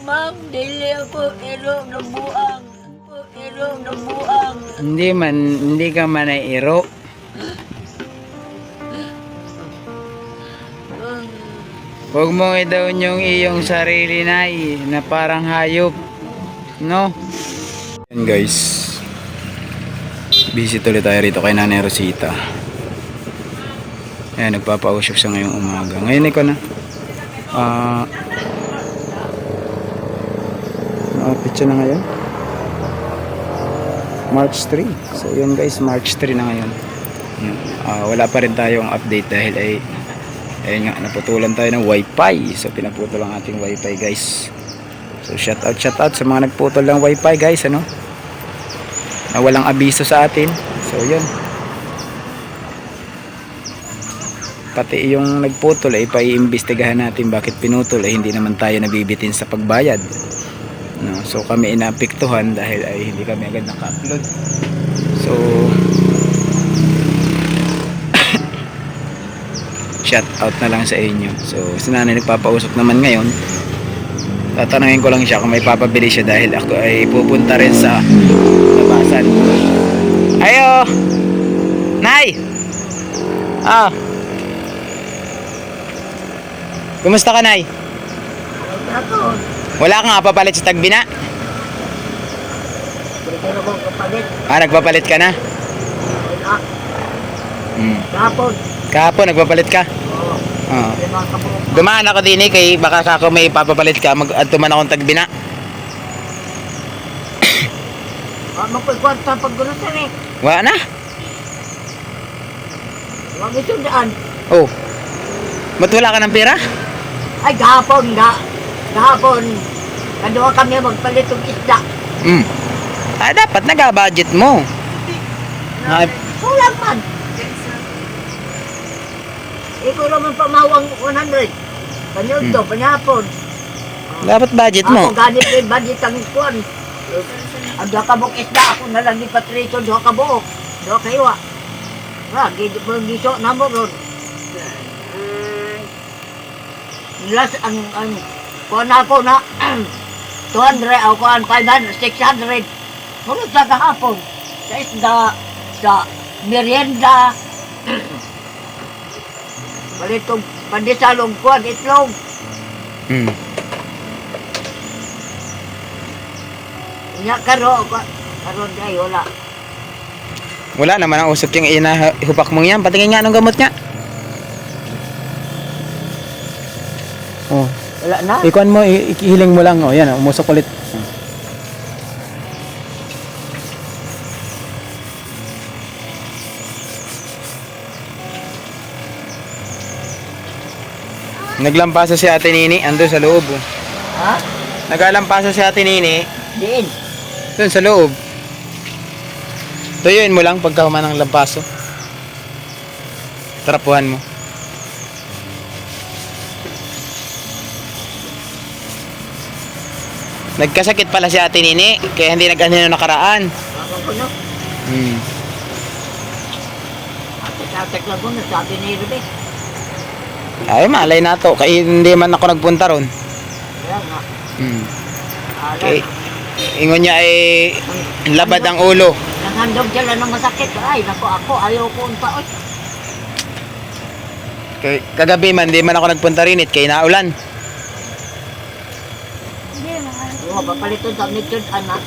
Ma'am, dili ako iro ng buang. Iro ng buang. Hindi ka man ay iro. Huwag mo i-down yung iyong sarili na parang hayop. No? Yan guys. Visit ulit tayo rito kay Nanay Rosita. Ayan, nagpapa-usok siya ngayong umaga. Ngayon ikaw na. Outfit siya na ngayon. March 3. So yun guys, March 3 na ngayon. Wala pa rin tayong update dahil ay ayun nga, naputulan tayo ng wifi. So pinaputol ang ating wifi guys. So shout out sa mga nagputol ng wifi guys, ano, na walang abiso sa atin. So yun, pati yung nagputol ay paiimbestigahan natin bakit pinutol, ay hindi naman tayo nabibitin sa pagbayad, no? So kami inapektuhan dahil ay hindi kami agad naka-upload. So shout out na lang sa inyo. So si Nanay nagpapausok naman ngayon. Tatanungin ko lang siya kung may papabili siya dahil ako ay pupunta rin sa labasan. Ayo! Nay! Kumusta ka, Nay? Ako, Wala kang kapapalit sa Tagbina? hindi na mo kapalit. Nagpapalit ka na? Wala. Kapon. Kahapon, nagpapalit ka? Oo. Oo. Lima ka mo. Dumaan ako din kay baka ako may papapalit ka, mag-atuman akong Tagbina. Mapagkwarta pag gulo sir eh. Wala na? Huwag isundaan. Oh. Ba't wala ka ng pera? Ay, gahapon. Gahapon. Kaduha kami magpalit ng isda. Dapat nag-budget mo. Kulang man. Ikaw naman pamawang 100. Panyod to, panyapon. Dapat budget mo. Ako ganit yung budget ang kuwan. Ang doha ka buok isda, ako na lang ipatrito, doha ka buok. Doha kayo ah. Giso na mo ron. Last ang kuwan ako na 200, ako kuwan 500, 600. Muna sa kahapon. Sa isda, sa merienda. Balitong pandisalong kuwan, itlog. Nya karo dai wala. Wala naman ang usok yung inahupak mong yan. Patingin nga anong gamot nga. Oh. Wala na. Ikuan mo, ihiling mo lang. Oh, yan, umusok ulit. Naglampasa si Ate Nini, ando sa loob. Oh. Ha? Nagalampasa si Ate Nini, Diin. doon sa loob. Tuyuin mo lang pagka humanang lampaso. Tarapuhan mo. Nagkasakit pala si Ate Nini, kaya hindi nag-ano nakaraan. Ako ko no. Hmm. Atek lang ko na sabi ni Ruby. Ay, malay na to. Kaya hindi man ako nagpunta ron. Kaya nga. Okay. Ingon niya ay labad ang ulo. Nanghandog sila ng masakit. Ay, ako ayaw ko unta. Oy. Kagabi man, hindi man ako nagpunta rin. Kaya naulan. Oo, papaliton sa midtod anak.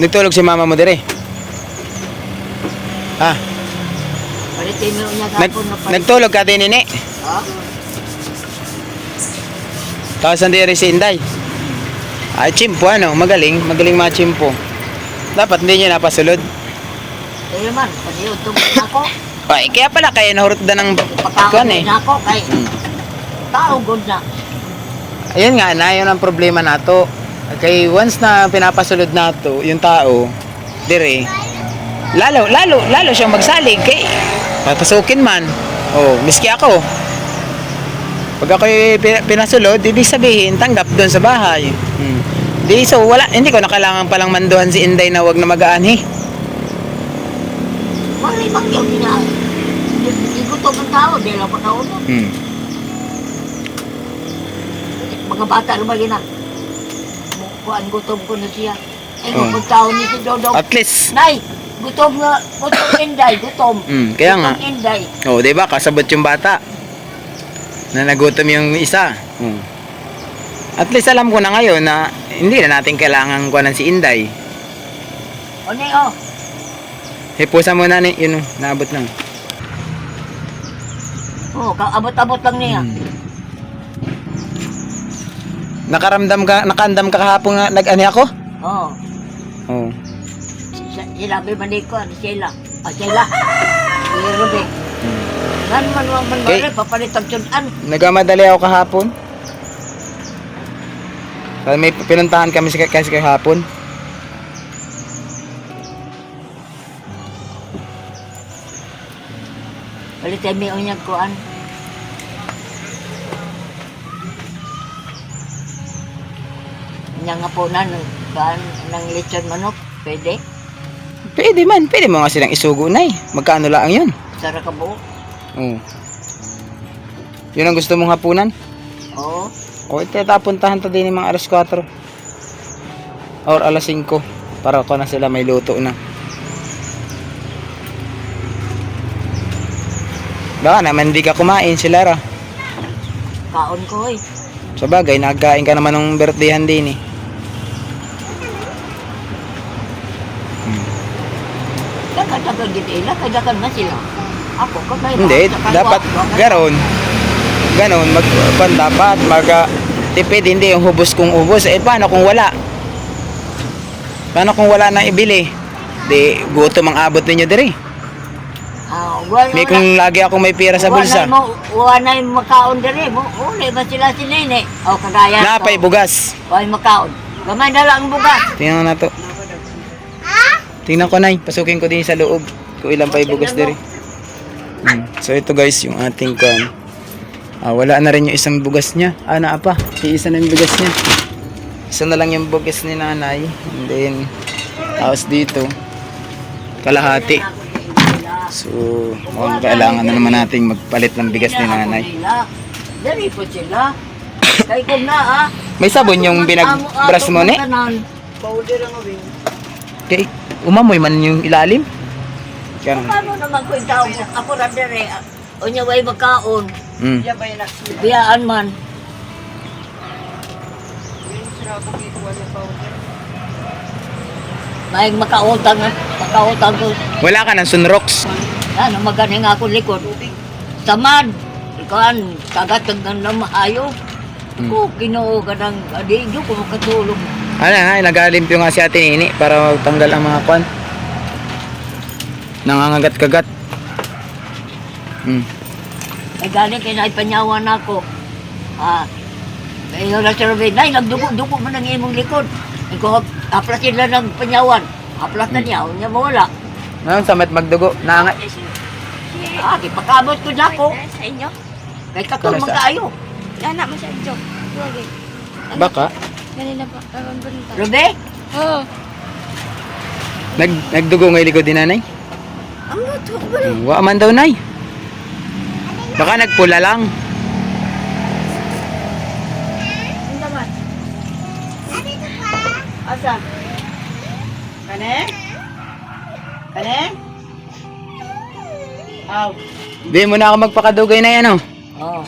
Nagtulog si mama mo dire. Palitin mo niya gapon na palit. Nagtulog ka din Nini. Ha? Tapos hindi rin si Inday. Ay, chimpo ano, magaling machimpo. Dapat hindi niya napasulod. Kaya man, paniutong ako. Ay, kaya pala kaya nahurutdan ng Pataon kuwan eh. na ako kay tao good na. Ayun nga, na yun ang problema nato. Okay, once na pinapasulod nato yung tao, dire, lalo siyang magsalig kay papasukin man. Oh, miski ako. Pag ako pinasulod, ibig sabihin tanggap doon sa bahay. Di so wala, hindi ko na kailangan palang manduhan si Inday na wag na mag-aanhi. Mali bang yun niya? Igutom ang tao, di lang pa tao no. mga bata naman yun na. Kuan gutom ko na siya. Ay, Oh. pagtaon ni si Dodong. At least, Nay, gutom nga, gutom Inday, gutom. kaya nga. Gutom Inday. Oh, 'di ba? Kasabot yung bata. Na nagutom yung isa. At least alam ko na ngayon na hindi na natin kailangan kuhanan si Inday. O ni, oh. Hipusan mo na ni, yun, naabot lang. Oh, abot-abot lang niya. Nakaramdam ka kahapon nga nag-ani ako? Oh. Oo. Sila, bibalik ko, sila. Sila. Si Ruby. Nan man Okay. papalit ang sudan. Nagmamadali ako kahapon. May pinuntahan kami kasi kahapon. Palit ay may unyag kuan. Nya nga po na, kuan, ng lechon manok. Pwede. Pwede mo nga silang isugo na eh. Magkano lang yun? Sara ka buo. Oo. Yun ang gusto mong hapunan? Oo. O ito tapuntahan to din yung mga alas 4. Or alas 5. Para ko na sila may luto na. Baka naman hindi ka kumain sila ra. Kaon ko eh. Sa bagay, nagkain ka naman ng birthdayhan din eh. Dagan gid ila, kay dagan na sila. Ako kagay. Hindi, dapat ganon. Ganon, dapat tipid, hindi yung hubos kung ubos. Eh paano kung wala? Paano kung wala nang ibili? Di gutom ang abot ninyo diri. May kung lagi ako may pera sa bulsa. Wala yung makaon diri mo. Uli ba sila si Nene? O kagaya. Napay bugas. Wala makaon. Gamay na lang ang bugas. Tingnan na to. Tingnan ko, Nay. Pasukin ko din sa loob. Kung ilan pa ibugas diri. So ito guys, yung ating kan. Wala na rin yung isang bugas niya. Na pa. Isa na yung bugas niya. Isa na lang yung bugas ni nanay. And then, tapos dito, kalahati. So, mukhang kailangan na naman nating magpalit ng bigas ni nanay. Dari po sila. Kay kung na May sabon yung binag-brush mo ni? Powder ang awin. Okay. Umamoy man yung ilalim. Kaya naman. Paano naman ko yung tao? Ako na dere. O niya way magkaon. Mm. Biyaan man. May makautang ko. Wala ka ng sunrox. Ano maganing ako likod. Tamad. Ikuan, kagatag ng maayo. Ko Ginoo ka ng adigyo ko makatulog. Nag-alimpyo nga si Ate Nini para magtanggal ang mga kwan. Nangangagat-kagat. Ay galing kay naipanyawan ako. Ayun na siya rin. Nay, nagdugo-dugo mo ng imong likod. Ikaw, aplas sila ng panyawan. Aplas na niya, niya mawala. Ngayon sa magdugo, nangangat. Ipakamot ko na ako. Sa inyo? Kay katong magkaayo. Anak mo sa joke. Huwag eh. Baka? Ganun na pa. Karoon ba nito? Ruby? Oo. Nagdugo ngay likod din nanay? Ang luto ba? Wa man daw nay. Baka nagpula lang. Ang daman. Asa? Kane? Kane? Aw. Di mo na ako magpakadugay na yan oh. Oo.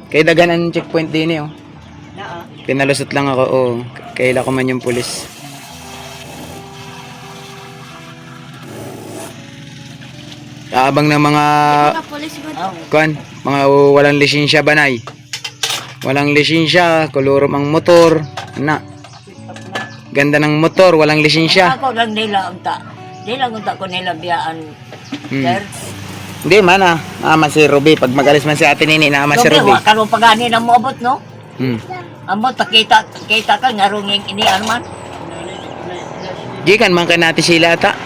Kay dagan ang checkpoint din eh oh. Naa. Pinalusot lang ako oh. Kaila ko man yung pulis. Abang ng mga Police ba? Aw. kuan, mga walang lisensya banay. Walang lisensya, kolorom ang motor. Ganda ng motor, walang lisensya. Ako lang nila unta. Di lang unta ko nila biyaan. Sir. Hindi man naman si Ruby. Pag magalis man si Ate Nini, naman si Ruby, Ruby. wa karon pagani na moabot no? Amo takita ka nga runging ini man. Gikan man ka natin sila ata.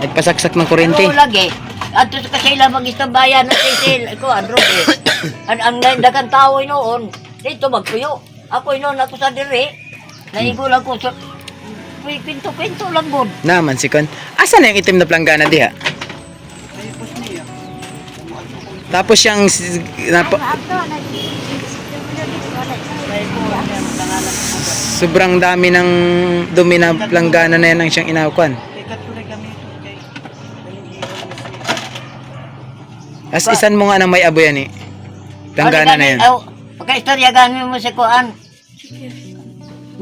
Nagpasaksak ng kuryente. Ano lagi? Ato sa kasila mag-istambayan ng sisil. Iko, Ruby. Ang dagang tao noon, dito magpuyo. Ako noon ako sa dire. Naigo lang ko sa pinto-pinto lang gud. Naman si Kon. Asa na yung itim na planggana diha? Tapos siyang sobrang dami ng dumi na planggana na yan ang siyang inakuan. As isan mo nga ng may abo yan eh. Planggana na yan. Pagka-istorya ganin mo si Kuan.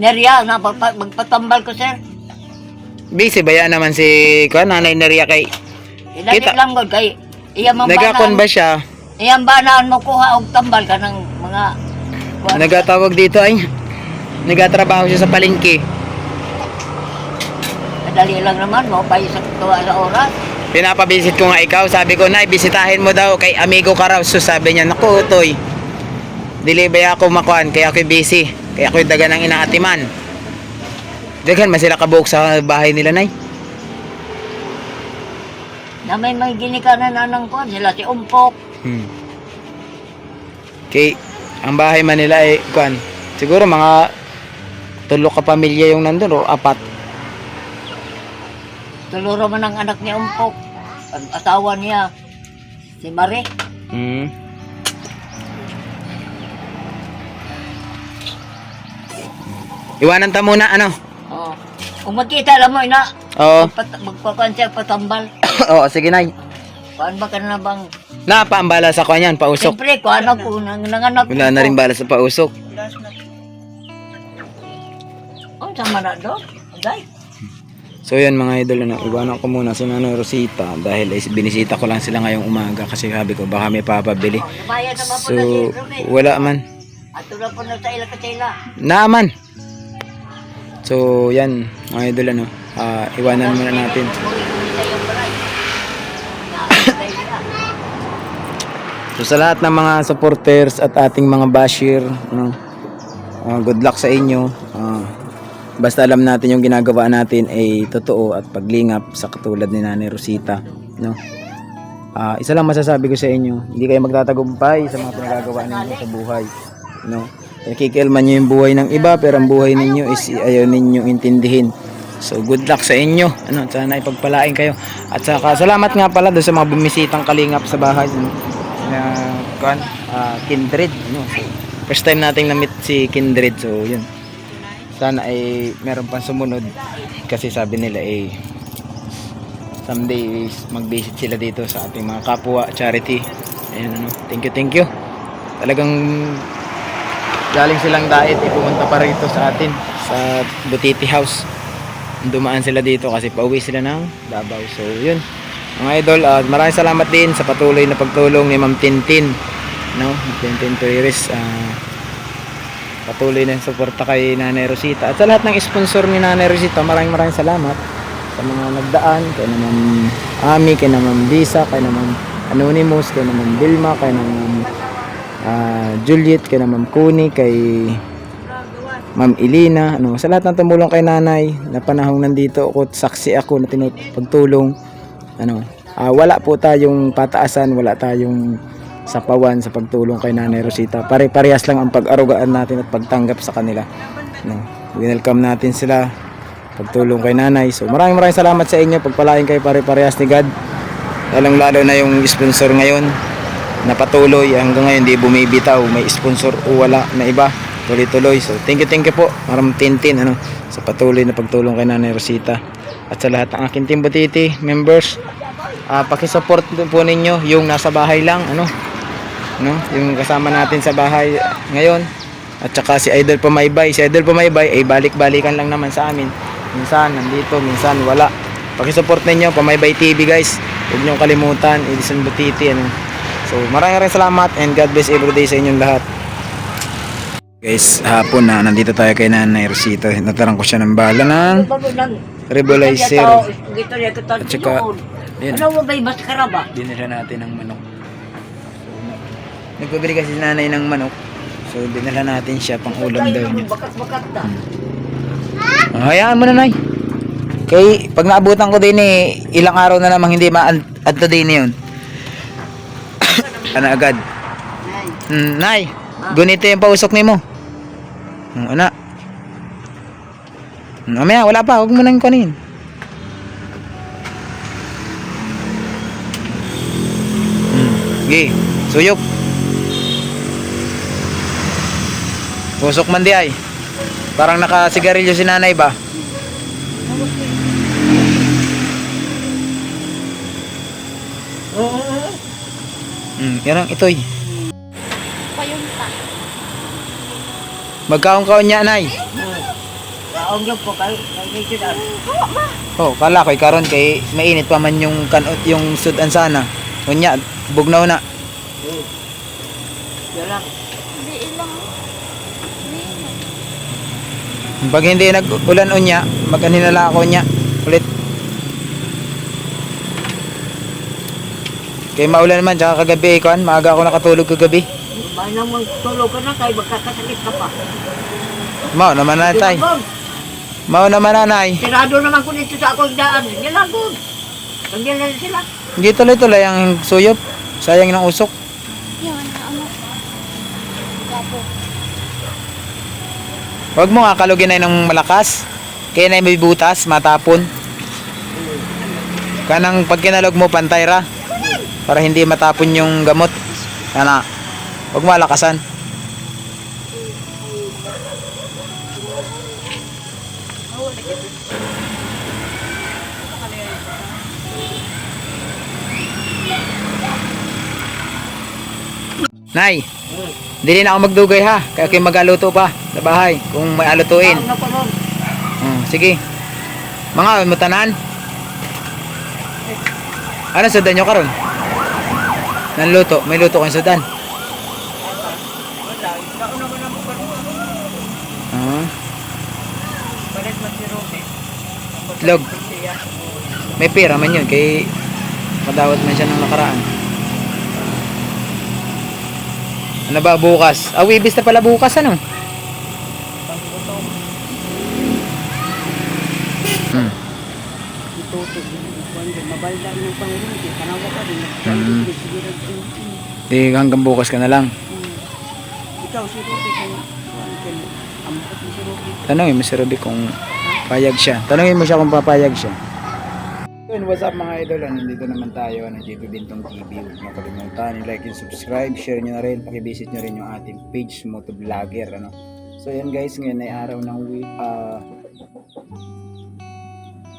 Nerya, magpatambal ko, sir. Busy ba yan naman si Kuan, Nanay Neria kay Ilagay Kita- lang God kay iya nagakon ba siya? Iyang banaan mo kuha og tambal ka ng mga kuan. Nagatawag dito ay nagatrabaho siya sa palengke. Dali lang naman mo pa sa tuwa sa oras. Pinapabisit ko nga ikaw, sabi ko na bisitahin mo daw kay amigo ka raw. So sabi niya, naku Toy, dili ba ako makuan kaya ako'y busy, kaya ako'y daga ng inaatiman. Dagan man sila kabuok sa bahay nila, Nay. Na may ginikanan na ng kuan sila si Umpok. Okay, ang bahay man nila ay kuan. Siguro mga 3 ka pamilya yung nandun o 4. Tuluro man ang anak ni Umpok. Ang asawa niya si Mare. Iwanan ta muna ano. Oh. Kung magkita lang mo ina, Oo. magpakuan siya patambal. Oo, sige Nay. Kuan ba ka na bang Napaambala sa kanyan, pausok. siyempre kuan ako nanganak. Wala na rin bala sa pausok. Oh, sama na do. Okay. So yan mga idol, ano, iwanan ko muna si Nanay Rosita dahil binisita ko lang sila ngayong umaga kasi sabi ko baka may papabili. Nabayad naman po So na si Ruben. wala man. At tulad po na sa ila kasila. Naaman. So yan mga idol, ano, iwanan muna natin. So sa lahat ng mga supporters at ating mga basher, ano, good luck sa inyo. Basta alam natin yung ginagawa natin ay totoo at paglingap sa katulad ni Nanay Rosita, no? Isa lang masasabi ko sa inyo, hindi kayo magtatagumpay sa mga pinagagawa ninyo sa buhay, no? Nakikialman nyo yung buhay ng iba pero ang buhay ninyo is ayaw ninyo intindihin. So good luck sa inyo, ano, sana ipagpalain kayo. At saka salamat nga pala doon sa mga bumisitang kalingap sa bahay, no? Na Kindred, no? So, first time nating na-meet si Kindred, so yun. Sana ay meron pang sumunod kasi sabi nila ay someday mag-visit sila dito sa ating mga kapwa charity. Ayun, ano, thank you. Talagang galing silang diet, pumunta pa rito sa atin sa Butiti House. Dumaan sila dito kasi pauwi sila ng Davao. So yun mga idol, maraming salamat din sa patuloy na pagtulong ni Ma'am Tintin, no? Tintin Torres, patuloy na suporta kay Nanay Rosita at sa lahat ng sponsor ni Nanay Rosita. Maraming salamat sa mga nagdaan, kay naman Ami, kay naman Lisa, kay naman Anonymous, kay naman Vilma, kay naman Juliet, kay naman Kuni, kay Ma'am Elena, ano, sa lahat ng tumulong kay Nanay na panahong nandito ako, saksi ako na pagtulong, ano, wala po tayong pataasan, wala tayong sapawan sa pagtulong kay Nanay Rosita. Pare-parehas lang ang pag-arugaan natin at pagtanggap sa kanila, no? Welcome natin sila, pagtulong kay Nanay. So maraming salamat sa inyo, pagpalain kayo pare-parehas ni God, lalong lalo na yung sponsor ngayon na patuloy hanggang ngayon di bumibitaw, may sponsor o wala na iba, tuloy-tuloy. So thank you po Maram Tintin, ano, sa patuloy na pagtulong kay Nanay Rosita at sa lahat ng aking Team Butiti members. Pakisupport po ninyo yung nasa bahay lang, ano, no, yung kasama natin sa bahay ngayon, at saka si Idol Pumaybay. Si Idol Pumaybay ay balik-balikan lang naman sa amin, minsan nandito, minsan wala. Pakisupport ninyo Pumaybay TV, guys, huwag nyo kalimutan, Edison Butiti, ano. So maraming salamat and God bless everyday sa inyong lahat. Guys, hapon na nandito tayo kay Nanay Rosita. Nataran ko siya ng bala ng Rebolizer at saka yun, ano mo ba yung maskara ba? dinala natin ng manok. Nagpabili kasi si Nanay ng manok, so dinala natin siya pang ulam daw niya. Bakat na. Hayaan mo na, Nay. Kay pag naabutan ko din ilang araw na namang hindi ma-adto din yun. Ana agad. Nay, gunito yung pausok ni mo. Ana. Mamaya, wala pa, huwag mo nang kunin. Okay. Suyop. Pusok man di ay. Parang nakasigarilyo si nanay ba? Yan ang itoy. Payunta. Magkaon-kaon niya, nay. Kaong yung po kayo. Kayo sila. Oh, kala ko karon kay mainit pa man yung kanot yung sudan sana. Unya, bugnaw na. Yan lang. Hindi ilang. Hindi ilang. Pag hindi nag-ulan unya, mag-aninala ako niya ulit. Kay maulan naman, tsaka kagabi, ikaw, maaga ako nakatulog kagabi. May namang tulog ka na kay magkakasakit ka pa. Mao naman na tay. Nilagod. Mao naman nanay. Tirado naman ko dito sa akong daan. Nilagod. Nandiyan na sila. Hindi tuloy-tuloy ang suyop. Sayang ng usok. Yan, ano. Gapo. Huwag mo nga kalugin na ng malakas. Kaya na may butas, matapon. Kanang pag kinalog mo, pantay ra. Para hindi matapon yung gamot. Kana, huwag malakasan. Nay, hindi na ako magdugay ha. Kaya kayo mag-aluto pa sa bahay kung may alutuin. Ano pa nun? Sige. Mga mutanan. Ano sudan nyo karon? Nanluto, may luto kayong sudan. Palit man si Romy. Itlog. May pera man yun kay madawat man siya ng nakaraan. Ano ba bukas? Wibis na pala bukas ano? Mabalda ng Panginoon. Kanawa ka din. Di hanggang bukas ka na lang. Ikaw si Romy. Ampat mo si Romy. Tanungin mo si Ruby kung payag siya. Tanungin mo siya kung papayag siya. Yun, what's up mga idol? Nandito naman tayo ng JP Bintong TV. Huwag mo kalimutan, like and subscribe, share nyo na rin, pakivisit nyo rin yung ating page, Motovlogger. Ano? So yan guys, ngayon ay araw ng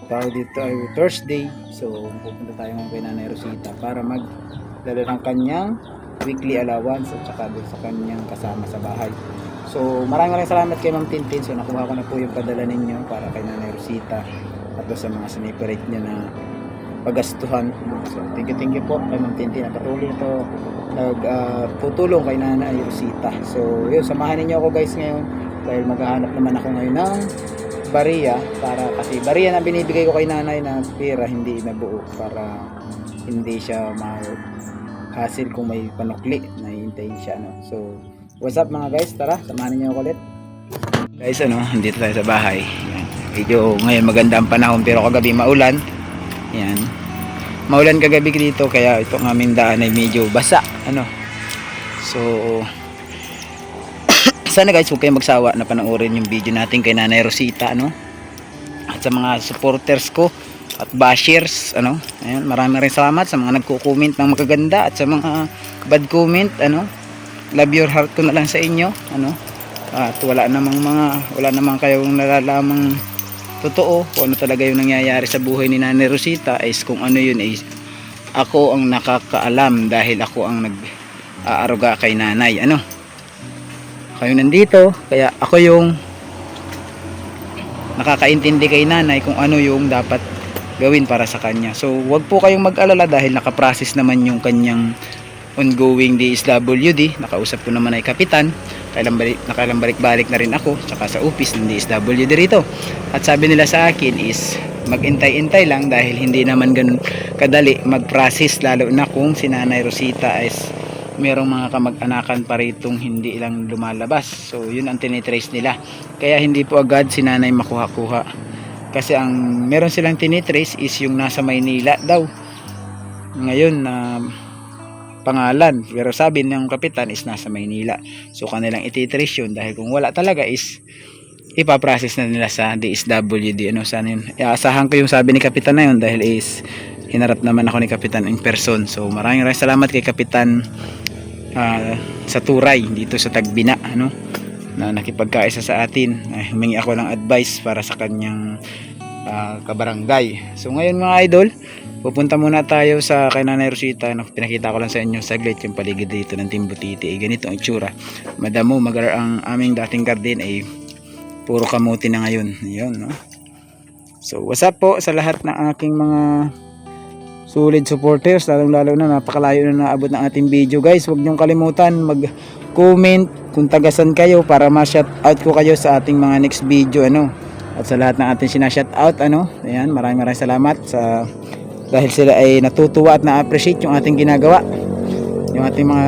tawag dito ay Thursday. So pupunta tayo ngayon kay Nanay Rosita para magdala ng kanyang weekly allowance at saka doon sa kanyang kasama sa bahay. So maraming salamat kay Ma'am Tintin. So nakuha ko na po yung padala ninyo para kay Nanay Rosita at sa mga siniperate niya na pagastuhan. So thank you po kay Ma'am Tintin na patuloy ito tutulong kay Nanay Rosita. So yun, samahan niyo ako guys ngayon dahil maghahanap naman ako ngayon ng bariya para kasi bariya na binibigay ko kay nanay na pera hindi nabuo para hindi siya ma-hassle kung may panukli na hihintayin siya no. So what's up mga guys, tara samahan niyo ako ulit guys. Dito tayo sa bahay. Yan. Medyo ngayon maganda ang panahon pero kagabi maulan. Yan, maulan kagabi dito kaya itong aming daan ay medyo basa so sana guys huwag kayong magsawa na panoorin yung video natin kay Nanay Rosita at sa mga supporters ko at bashers ayun, maraming rin salamat sa mga nagko-comment ng magaganda at sa mga bad comment love your heart ko na lang sa inyo at wala namang kayong nalalamang totoo kung ano talaga yung nangyayari sa buhay ni Nanay Rosita is kung ano yun is ako ang nakakaalam dahil ako ang nag-aaruga kay nanay kayo nandito kaya ako yung nakakaintindi kay nanay kung ano yung dapat gawin para sa kanya. So wag po kayong mag-alala dahil nakaprocess naman yung kanyang ongoing DSWD. Nakausap ko naman ay kapitan, nakailang balik-balik na rin ako tsaka sa office ng DSWD rito at sabi nila sa akin is mag-intay-intay lang dahil hindi naman ganun kadali mag-process lalo na kung si Nanay Rosita is merong mga kamag-anakan pa ritong hindi lang lumalabas. So yun ang tinitrace nila kaya hindi po agad si nanay makuha-kuha kasi ang meron silang tinitrace is yung nasa Maynila daw ngayon na pangalan pero sabi ng kapitan is nasa Maynila. So kanilang ititrace yun dahil kung wala talaga is ipaprocess na nila sa DSWD sana yun. Asahan ko yung sabi ni kapitan na yun dahil is hinarap naman ako ni kapitan in person. So maraming salamat kay Kapitan sa Turay dito sa Tagbina, ano, na nakipagkaisa sa atin. Humingi ako ng advice para sa kanyang kabarangay. So ngayon mga idol, pupunta muna tayo sa kay Nanay Rosita. Pinakita ko lang sa inyo saglit yung paligid dito ng Timbutiti. Ganito ang itsura. Madamo ang aming dating garden ay puro kamuti na ngayon. Ayun, no? So what's up po sa lahat ng aking mga solid supporters, lalong-lalo na napakalayo na naabot ng ating video. Guys, huwag niyong kalimutan mag-comment kung tagasan kayo para ma-shout out ko kayo sa ating mga next video, ano. At sa lahat ng ating sinashout out, ano, ayan, maraming salamat sa dahil sila ay natutuwa at na-appreciate yung ating ginagawa. Yung ating mga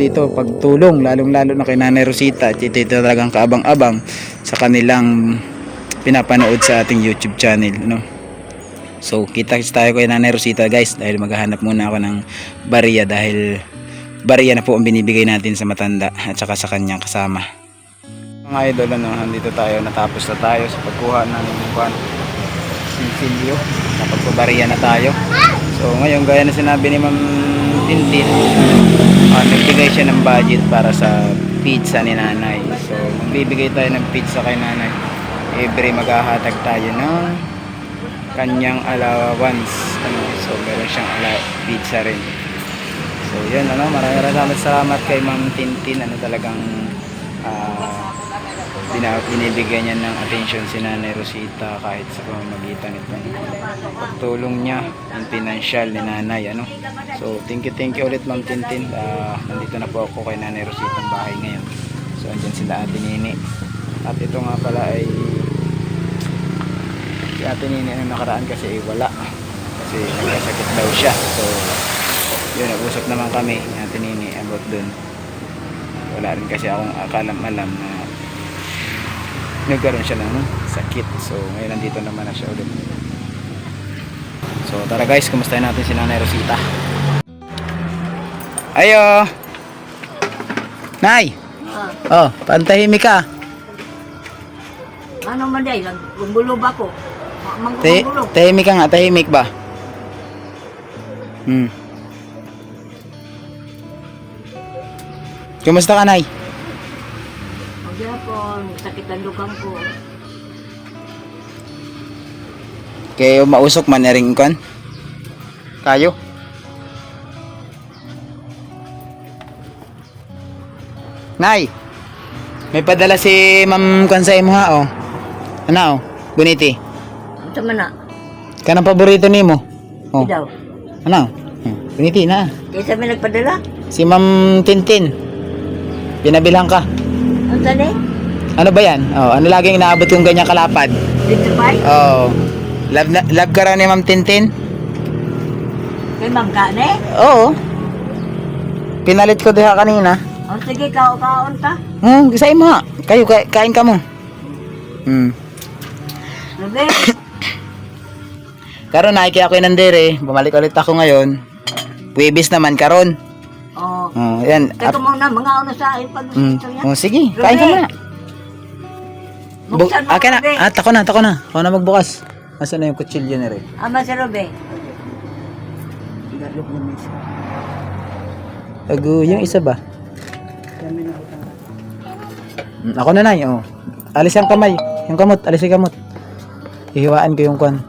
dito pagtulong, lalong-lalo na kay Nanay Rosita. Ito talagang kaabang-abang sa kanilang pinapanood sa ating YouTube channel, ano. So kita tayo kay Nanay Rosita guys, dahil maghahanap muna ako ng bariya, dahil bariya na po ang binibigay natin sa matanda at saka sa kanyang kasama. Mga idol, ano, nandito tayo, natapos na tayo sa pagkuha ng sinsilyo, napagpabariya na tayo. So ngayon, gaya na sinabi ni Ma'am Tintin, nagbigay siya ng budget para sa pizza ni Nanay. So magbibigay tayo ng pizza kay Nanay. Every maghahatag tayo ng kanyang allowance, ano. So meron siyang pizza rin. So yun, ano, maraming salamat kay Ma'am Tintin, ano, talagang binibigyan niya ng attention si Nanay Rosita kahit sa pamamagitan itong pagtulong niya ng pinansyal ni Nanay, ano. So thank you ulit Ma'am Tintin. Nandito na po ako kay Nanay Rosita ang bahay ngayon. So andyan sila Ate Nini, at ito nga pala ay si Ate Nini ang nakaraan kasi wala, kasi nagkasakit daw siya. So yun, nag-usap naman kami ni Ate Nini about dun. Wala rin kasi akong alam na nagkaroon siya ng sakit. So ngayon nandito naman na siya ulit. So tara guys, kumustahin natin si Nanay Rosita. Ayo Nay! Oh, pantahimik ka. Ano man day, gumbulo ba ko? Tahimik ka nga, tahimik ba? Kumusta ka, Nay? Magyapon, sakit ang lukang ko. Kayo mausok man na rin kan? Kayo? Nay! May padala si Ma'am Kansay mo ha, oh. Ano, oh? Buniti. Ito man na. Kanang paborito ni mo? Oh. Daw. Ano? Buniti na. Kaysa may nagpadala? Si Ma'am Tintin. Pinabilang ka. Ang tani? Ano ba yan? Oh, ano laging inaabot yung ganyang kalapad? Dito ba? Oh. Love ka raw ni Ma'am Tintin? Kay Ma'am Kane? Oo. Pinalit ko diha kanina. O sige, kaon ka. Gisain mo ha. Kayo, kain ka mo. Sabi, Karon na kaya ako nandere. Bumalik ulit ako ngayon. Puwibis naman karon. oh. Oh, yan. Teka muna, mga ano sa akin pag gusto niya. Oh, sige, kain ka muna. Buksan mo, Akin na. Robe. Ako na. Ako na magbukas. Asa na yung kutsilyo na rin? Ama si Robe. Ago, yung isa ba? Ako na, Nay. Oh. Alis ang kamay. Yung kamot. Alis yung kamot. Ihiwaan ko yung kwan.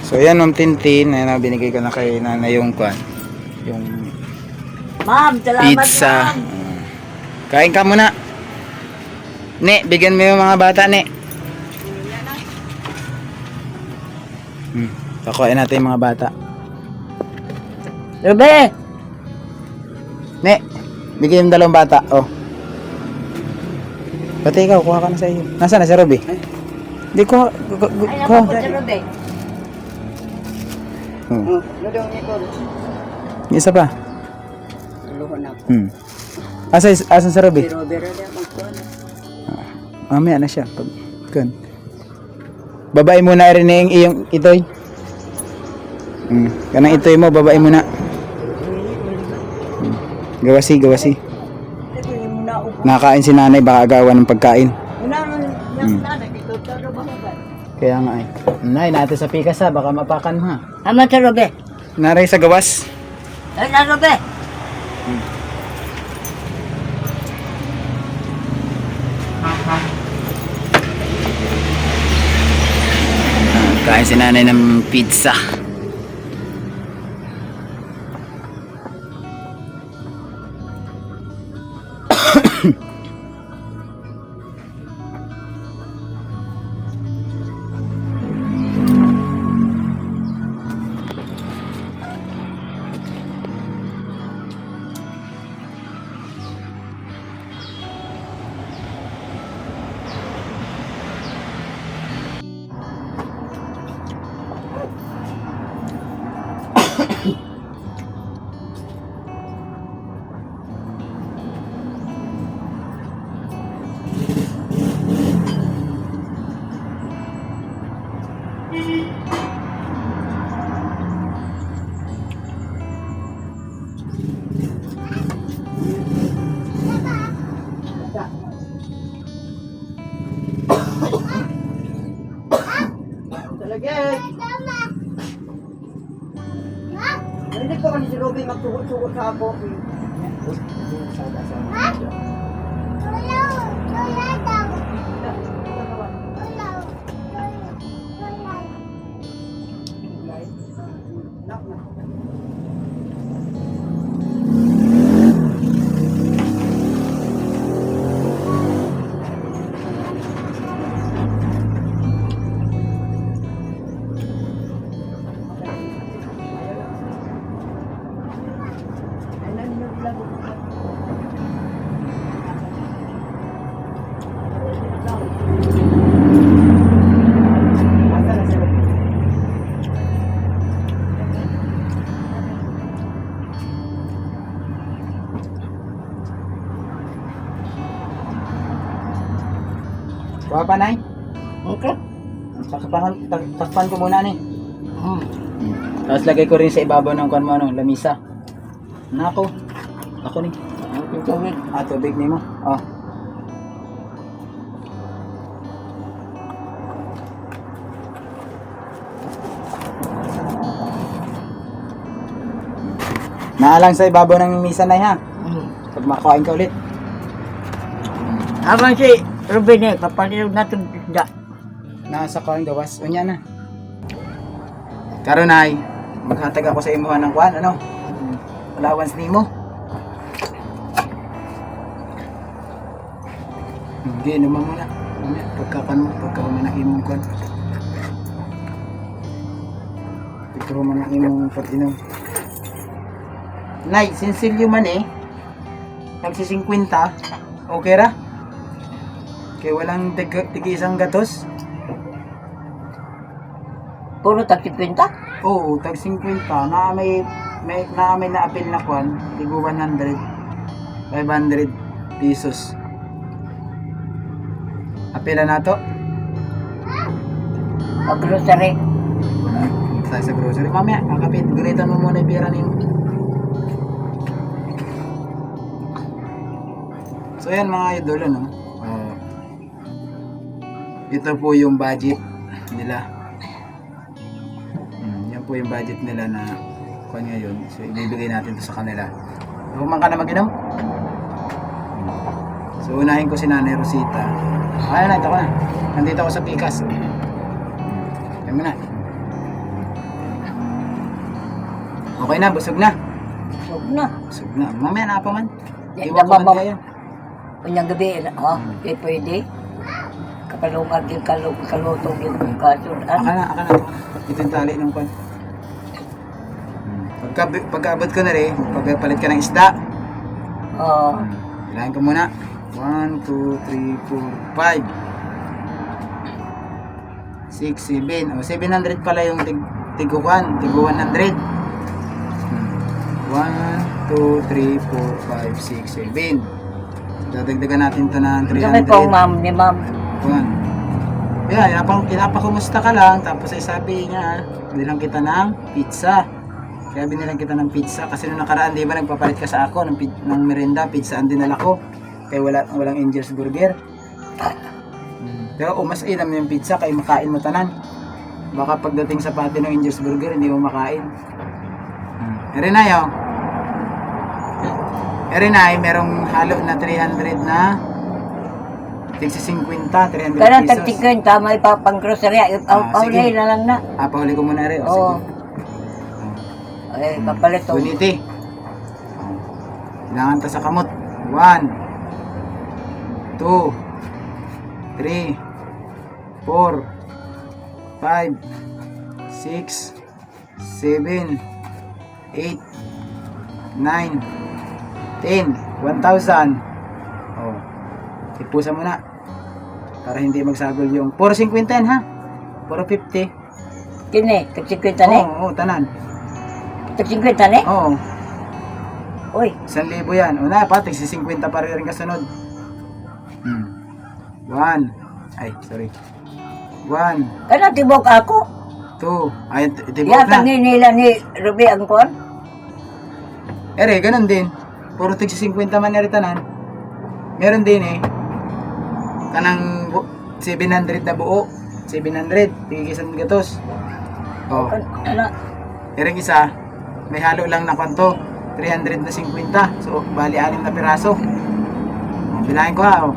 So, yan, Ma'am Tintin. Ayan, binigay ko na kay Nanay yung kwan. Yung Ma'am, salamat pizza. ma'am. Kain ka muna. Ne, bigyan mo yung mga bata, Ne. Pakuhain natin yung mga bata. Robe! Ne, bigyan yung dalawang bata. Oh. Pati ikaw, kuha ka na sa iyo. Nasaan na si Robby? Hindi ko. Ay, naman po si Robe. Yung isa pa. Asan si Robby? Mamaya na siya. Babae muna rin yung iyong itoy. Kanang itoy mo, babae muna. Gawasi. Nakain si Nanay, baka agawan ng pagkain. Kaya nga eh. Nay, natin sa pikas ha, baka mapakan mo ha. Ama si Robe. Naray sa gawas. Ay, ano be? Kain si nanay ng pizza. Talaga. Hindi ko man si Robin magsugot-sugot sa ako. Kuha pa, Nay. Okay. Takpan ko muna, ni. Tapos lagay ko rin sa ibabaw ng kwan mo, lamisa. Nako. Ako ni. Tubig. Tubig ni mo. Oh. Naalang sa ibabaw ng misa, Nay, ha? Pag makain ka ulit. Habang si Robin eh, papalinog natin isda. Nasa kain gawas. Unya na. Karon, Nay, maghatag ako sa imuhan ng kwan, ano? Allowance nimo. Hindi, naman muna. Pagka manahin mong kwan. Pagka manahin mong pag-inom. Nay, sinsilyo man eh. Nagsi 50. Okay ra? Kaya walang tigi isang gatos. Puro tag-50? Oo, tag 50. Na may na-appeal na kwan. Tigo 100. 500 pesos. Apila na to. Pag-grocery. Tayo sa grocery. Mamaya, kakapit. Gunitan mo muna yung pera niyo. So yan mga idol, ano? Ito po yung budget nila. Yan po yung budget nila na kung ngayon. So ibibigay natin to sa kanila. Huwag ka na mag-inom. So unahin ko si Nanay Rosita. Ay na, ito ko na. Nandito ako sa Pikas. Yan mo na. Okay na, busog na. Huwag na. Busog na. Mamaya na pa man. Di, Iwan ko man nababang- kayo. Kunyang gabi, di pwede. Kapalungan din kalutong yung kasun. Aka na. Ito yung tali ng kwan. Pagkaabot ko na rin, pagpapalit ka ng isda. Ilahin ko muna. 1, 2, 3, 4, 5 6, 7 700 pala yung tiguan. Tigo 100. 1, 2, 3, 4, 5, 6, 7. Dadagdagan natin ito ng 300. Sabi po, ma'am, ni ma'am. Yeah, pinapakumusta ka lang. Tapos ay sabi niya, bilang kita ng pizza. Kaya binilang kita ng pizza. Kasi nung nakaraan, di ba, nagpapalit ka sa ako ng merienda, pizza ang dinala ko. Kaya walang Angel's Burger. Pero mas inam yung pizza, kaya makain mo tanan. Baka pagdating sa pati ng Angel's Burger, hindi mo makain. Pero na yun, Eri na, merong halo na 300 na tigsi 50, 300 Kaya pesos. tagtikin, tama pang grocery. sige. Paulay na lang na. Pahuli ko muna rin. Oo. Sige. Ay, kapalit to. Uniti. Kailangan ta sa kamot. 1, 2, 3, 4, 5, 6, 7, 8, 9, 10, 1,000. Oh. Ipusa mo na. Para hindi magsagol yung 450 yan, ha? 450. Kini, tagsikwenta ni. Oo, tanan. Tagsikwenta ni? Oo. Uy, 1,000 yan. Una pa, tigsi 50 pa rin kasunod. 1. Ay, sorry. 1, kaya tibok ako. 2. Ay, tibok Yata na. nila ni Ruby ang kon. Ere, ganun din. Puro tigsi 50 man ere tanan. Meron din eh. Kanang 700 na buo. 700. Tigisan gatos. Oh. Ano? Ere isa, may halo lang na kwanto. 300 na 50. So, bali 6 na piraso. Bilangin ko ha.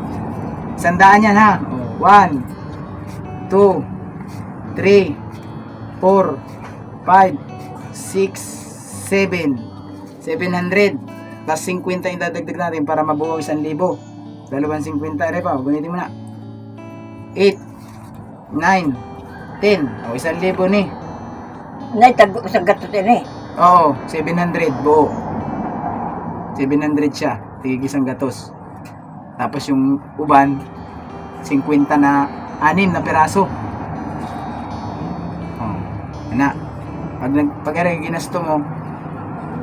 100 yan ha. 1, 2, 3, 4, 5, 6, 7. 700. Plus 50 yung dadagdag natin para mabuo 1,000. 250. Ere pa. Gunitin mo na. 8, 9, 10. O, 1,000 ni. Nay, sa gatot ini. Oo, 700 buo. 700 siya. Tigig isang gatos. Tapos yung uban, 50 na 6 na piraso. Oh, na. Pag ginasto mo,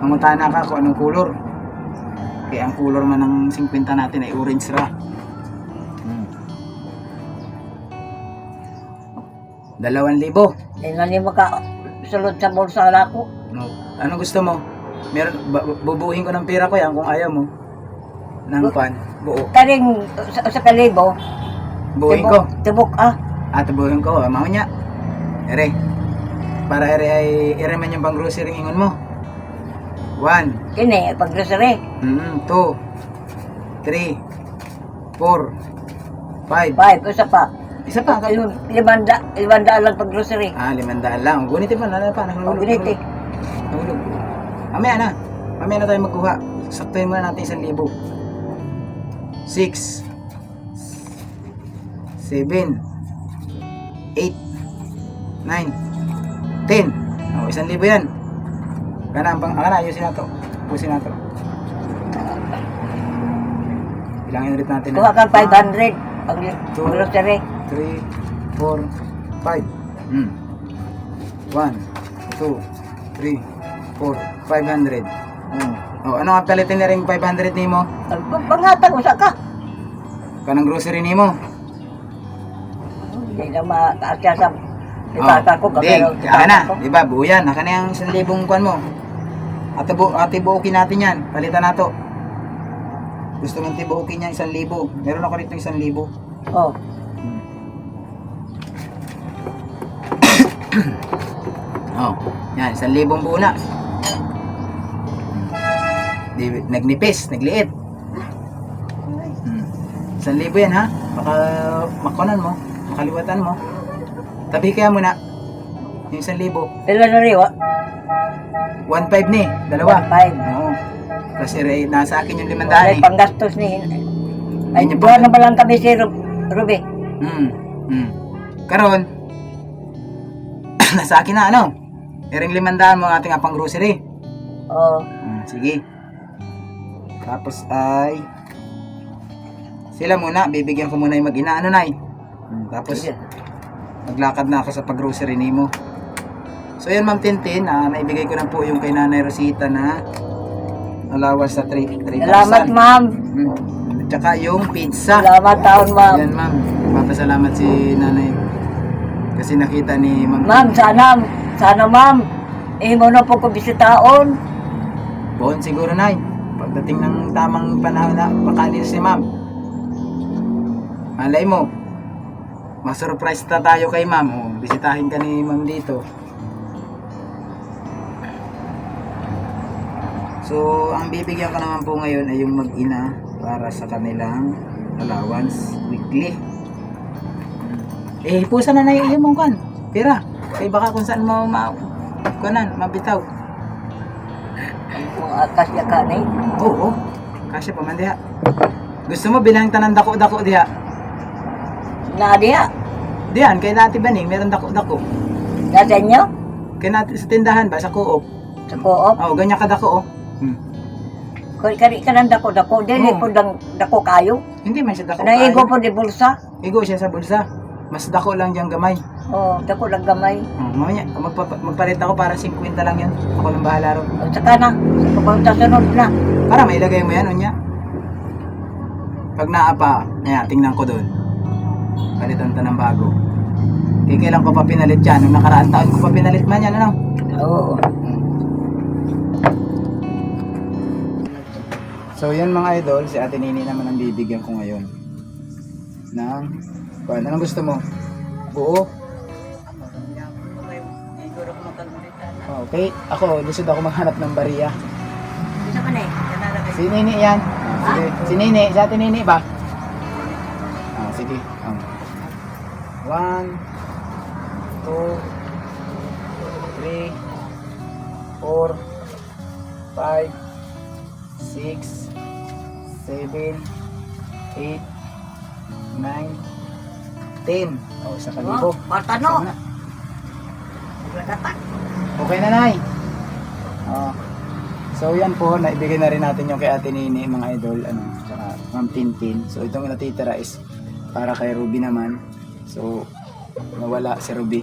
mangutana ka kung anong kulor. Kaya ang kulor man ng 50 natin ay orange ra. 2,000. Hindi na niya makasulod sa bulsa ko. No. Anong gusto mo? Meron, bubuhin ko ng pera ko yan kung ayaw mo. Ng pan, buo. Karing sa kalibo. Buuhin ko. Tibok At buuhin ko, mao niya. Ere. Para ere man yung pang grocery ingon mo. 1, Kini, pag grocery. 2, 3, 4, 5. 5, isa pa. Isa pa. Limanda lang pag grocery. 500 lang. Gunitin pa, nalala pa. Nahulog. Giniti. Nahulog. Mamaya na. Mamaya na tayo magkuha. Saktuhin muna natin 1,000. 6, 7, 8, 9, 10. O, 1,000 yan. Kana, ayusin na to. Pusin na to. Bilangin ulit natin. Kuha kang 500. Pag grocery. 3, 4, 5. 1, 2, 3, 4, 500. Oh, ano ang palitin na rin 500 nimo? Pangatag, usa ka. Kanang grocery nimo? Hindi na makaasya sa itata ko. Di, kaya na, di ba? Buo yan. Naka na yung 1,000 kwan mo. Ate buukin natin yan. Palitan na to. Gusto mong tibuukin yan 1,000. Meron ako rito 1,000. Oh. Oh, yan, 1,000 buo na. Di, nagnipis, nagliit. 1,000 yan ha. Baka makonan mo, makaliwatan mo. Tabi kaya muna. Yung 1,000. Ilan na rin, 1,500 ni, dalawa. 1,500. Oo. Kasi nasa akin yung 500 Wala eh. panggastos ni. Ay, Yun yung buwan na ba lang kami si Ruby? Karon, nasa akin na ano? Ering 500 mo ang ating apang grocery. Oo. Sige. Tapos ay sila muna, bibigyan ko muna yung mag-ina. Ano, Nay? Tapos Sige. maglakad na ako sa pag-grocery nimo. So yan, Ma'am Tintin, naibigay ko na po yung kay Nanay Rosita na allowance sa 3,000. Salamat, ma'am. At saka yung pizza. Salamat taon, ma'am. Yan, Ma'am. Papasalamat si Nanay. Kasi nakita ni Ma'am. Ma'am, sana ma'am. Mo na po ko bisitaon. Buon siguro, Nay. Pagdating ng tamang panahon na pakanin si Ma'am. Malay mo, ma-surprise na tayo kay Ma'am. O, bisitahin ka ni Ma'am dito. So So, ang bibigyan ko naman po ngayon ay yung mag-ina para sa kanilang allowance weekly. Eh, pusa na yung mong kan. Tira. Kaya baka kung saan mo mabitaw. Kung akas ya ka ni. Oo. Kasya pa man diha. Gusto mo bilang tanan dako-dako diha? Na diha. Diyan, kay Nati Baning, meron dako-dako. Nasa inyo? Kay Nati sa tindahan ba, sa co-op? Sa co-op? Oo, ganyan ka dako, oh. Kung kari ka ng dako-dako, dili Oo. po dako kayo. Hindi man siya dako. Naigo po di bulsa. Igo siya sa bulsa. Mas dako lang diyang gamay. Oh, dako lang gamay. Mamaya, magpalit ako para 50 lang yan. Ako nang bahala ron. O saka na, sa sunod na. Para may ilagay mo yan, unya. Pag naapa, tingnan ko doon. Palitan ta ng bago. Kailan ko pa pinalit yan? Nung nakaraan taon ko pa pinalit man yan, ano? Oo. So yan mga idol, si Ate Nini naman ang bibigyan ko ngayon ng anong gusto mo? Buo? Okay, ako gusto ako maghanap ng bariya. Isa man eh. Si Nini yan. Sige. Si Nini, si Ate Nini ba? Sige. 1 2 3 4 5 6 7 8 9 10. Oh, sa kalibo. Patano. Sana. Okay na, Nay. So yan po, naibigay na rin natin yung kay Ate Nini, mga idol, tsaka Ma'am Tintin. So itong natitira is para kay Ruby naman. So nawala si Ruby.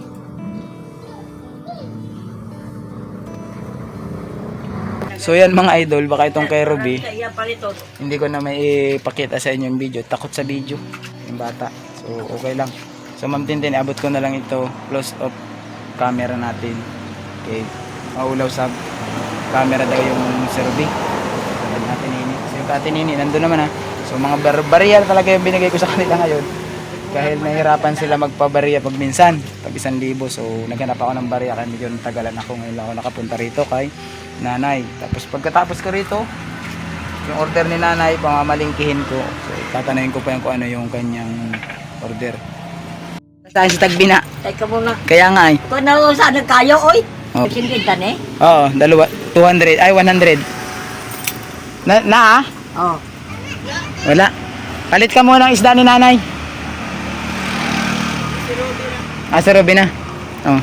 So yan mga idol, baka itong kay Ruby, hindi ko na may ipakita sa inyo yung video. Takot sa video yung bata. So okay lang. So Ma'am Tintin, abot ko na lang ito. Close up camera natin. Okay. Maulaw sa camera daw yung si Ruby. Ate Nini. So yung Ate Nini, nandun naman ha. So mga barrier talaga yung binigay ko sa kanila ngayon. Dahil nahirapan sila magpabariya pag minsan. Pag 1,000. So naghanap ako ng bariya kaya medyo natagalan ako. Ngayon ako nakapunta rito kay Nanay. Tapos pagkatapos ko rito, yung order ni Nanay, pamamalingkihin ko. So tatanungin ko pa yung kung ano yung kanyang order. Tayo sa Tagbina. Teka muna. Kaya nga Kung saan kayo, oy. Oh. Sinditan eh. Oo, dalawa. 200. Ay, 100. Na? Oh. Wala. Palit ka muna ng isda ni Nanay. Si Ruby na. Oh.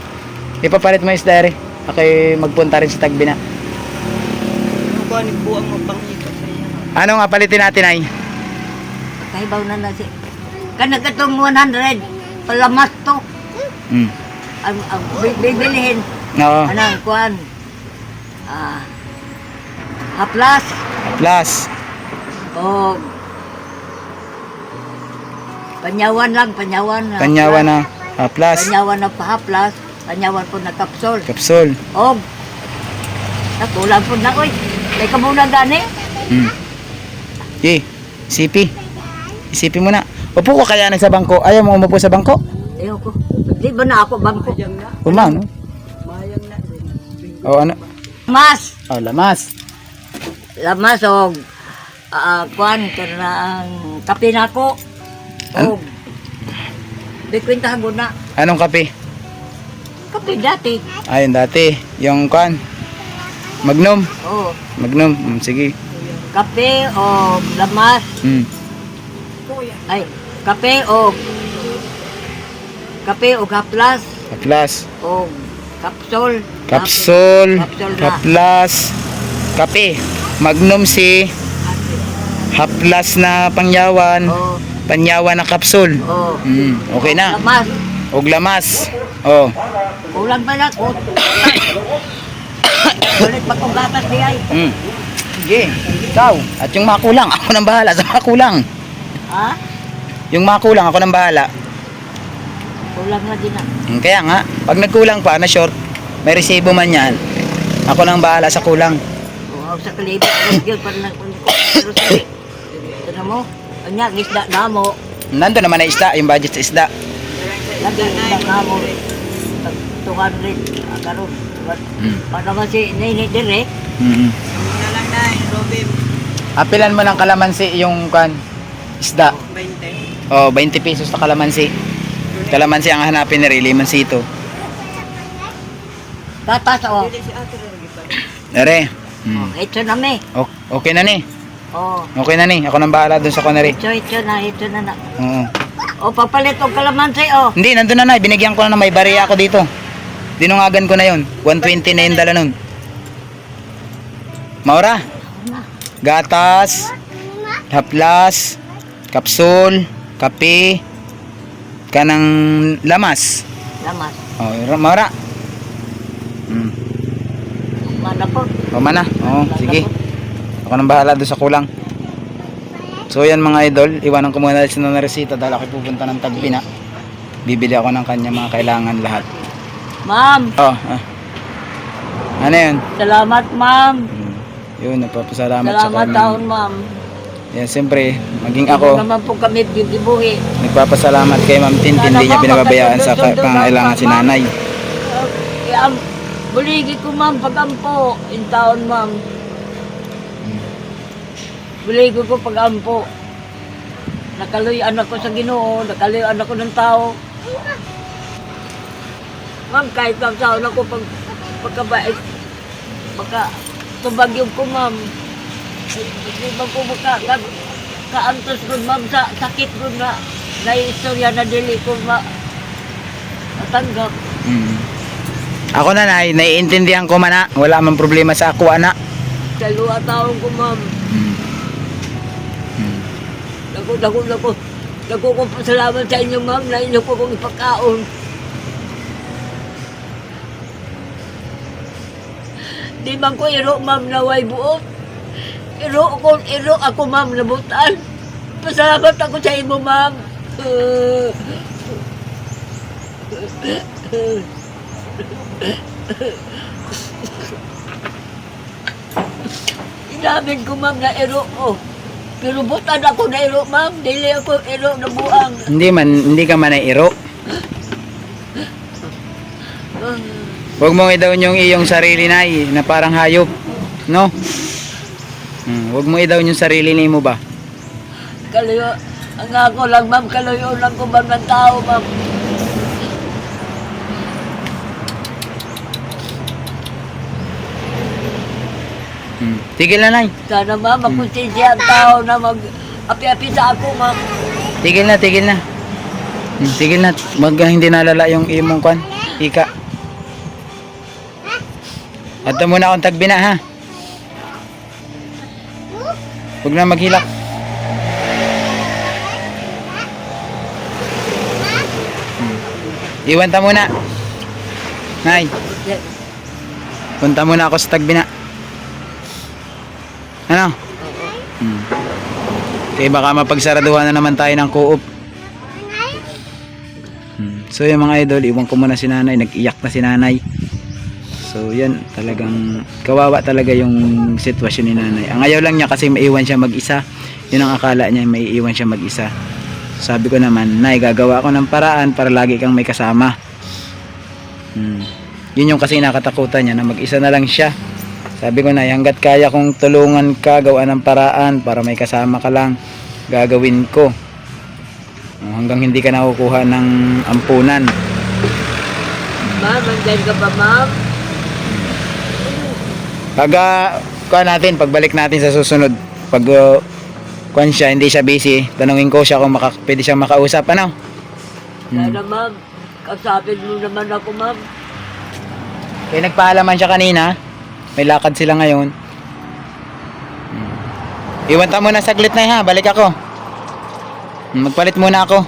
Ipapalit mo isda rin. Ako'y magpunta rin sa Tagbina. Ano nga palitin natin ay? Kahibaw na na si. Kanagkatong 100. Palamas to. Ang bibilihin. Oo. Anong kuan? Haplas. Plus. O panyawan lang, panyawan. Panyawan na. Plus. Panyawan na pahaplas. Panyawan po na kapsol. Kapsul. O nakulang po na, oy. Teka muna gani. Sipi. Isipi mo na. Upo ko kaya sa bangko. Ayaw mo umupo sa bangko? Ayaw ko. Di ba na ako bangko? Kumang, no? O ano? Mas. O, lamas. Lamas o kuan kanang kape na ko. O bikwintahan ko na. Anong kape? Kape dati. Ayun dati. Yung kan. Magnum. O Magnum. Sige. kape o lamas. Ay, kape o haplas Kaplas. o kapsol. Kapsul. Kapsul na. Kaplas. Kape. Magnum si. Haplas na pangyawan. O Panyawan na kapsul. Okay na. lamas. Og lamas. Oh. Kulang pa na ko. Ulit pa kong gatas di ay. Sige. Ikaw. At yung makulang, ako nang bahala sa makulang. Ha? Yung makulang, ako nang bahala. Kulang na din na. Kaya nga, pag nagkulang pa na short, may resibo man yan. Ako nang bahala sa kulang. O sa kalibo. Yun pa lang kung pero sige. Ito mo. Anya, isda na mo. Nandun naman na isda, yung budget sa isda. Lagi isda na mo. 200. Karoon. Paano man si Nini dire? Apilan mo ng kalamansi yung kan isda. 20. Oh, 20 pesos na kalamansi. Kalamansi ang hanapin ni Ray, limansito. Gatas, oh. Nare. Ito na, me. Okay na ni. Oh. Okay na ni. Ako nang bahala dun sa kunari. Ito na. Oo. O, papalit og kalamansi, oh. Hindi, nandun na na. Binigyan ko na may bariya ako dito. Dinungagan ko na yun. 120 na yung dala nun. Maura. Gatas. Haplas. Kapsul. Kape. Kanang lamas. Lamas. Oh, Maura. Mana po. O mana. Oo, sige. Ako nang bahala doon sa kulang. So yan mga idol, iwanan ko muna si Nona Resita dahil ako pupunta ng Tagpina. Bibili ako ng kanya mga kailangan lahat. Ma'am. Oh, ano yun? Salamat, ma'am. Yun, nagpapasalamat sa Salamat kanya. taon, ma'am. Yan, siyempre, maging Hindi ako, naman po kami bibibuhi. nagpapasalamat kay Ma'am Tintin, hindi niya pinababayaan sa pangailangan si nanay. Buligi ko, ma'am, pagampo. In taon, ma'am. Buligi ko pagampo. Nakaluyan ako sa Ginoo, nakaluyan ako ng tao. Ma'am, kahit ang taon ako pagkabait, tubagyog ko, ma'am. Hindi ba ko kaantos ko, ma'am, sa sakit ko na istorya na dili ko matanggap. Ako nanay, naiintindihan ko man na, wala man problema sa ako anak. Dalawa taon ko, ma'am. Naku kong pasalamat sa inyo, ma'am, na inyo po kong ipagkaon. Di man ko iro, ma'am, na way buot. Iro ako, ma'am, nabutan. Pasalamat ako sa imo, ma'am. Inamin ko, ma'am, na iro ko. Pero butan ako na iro, ma'am. Dili ako iro na buang. Hindi ka man iro. Huwag mong idawn yung iyong sarili na parang hayop, no? Huwag mo idawn yung sarili ni mo ba? Kaluyo, ang ako lang, ma'am, kaluyo lang ko ba ng tao, ma'am. Tigil na, nay. Sana, ma'am, makonsensya ang tao na mag-api-api sa ako, ma'am. Tigil na. Tigil na. Hindi nalala yung imong kwan. Ika. At muna akong Tagpina, ha? Huwag na maghilak. Iwan ta muna. Nay, punta muna ako sa Tagpina. Ano? Kaya baka mapagsaraduhan na naman tayo ng co-op. So yung mga idol, iwan ko muna si nanay. Nag-iyak na si nanay. So yan, talagang kawawa talaga yung sitwasyon ni nanay. Ang ayaw lang niya kasi maiwan siya mag-isa. Yun ang akala niya, maiiwan siya mag-isa. Sabi ko naman, nay, gagawa ko ng paraan para lagi kang may kasama. Yun yung kasi nakatakutan niya, na mag-isa na lang siya. Sabi ko na, hanggat kaya kong tulungan ka, gawa ng paraan para may kasama ka lang, gagawin ko. Hanggang hindi ka nakukuha ng ampunan. Ma'am, andyan ka ba, ma'am? Pagbalik natin sa susunod, pag kuan siya, hindi siya busy, tanungin ko siya kung pwede siyang makausap, ano? Sana, ma'am, kasapin mo naman ako, ma'am. Kaya nagpaalaman siya kanina, may lakad sila ngayon. Iwan ta muna saglit na, ha, balik ako. Magpalit muna ako.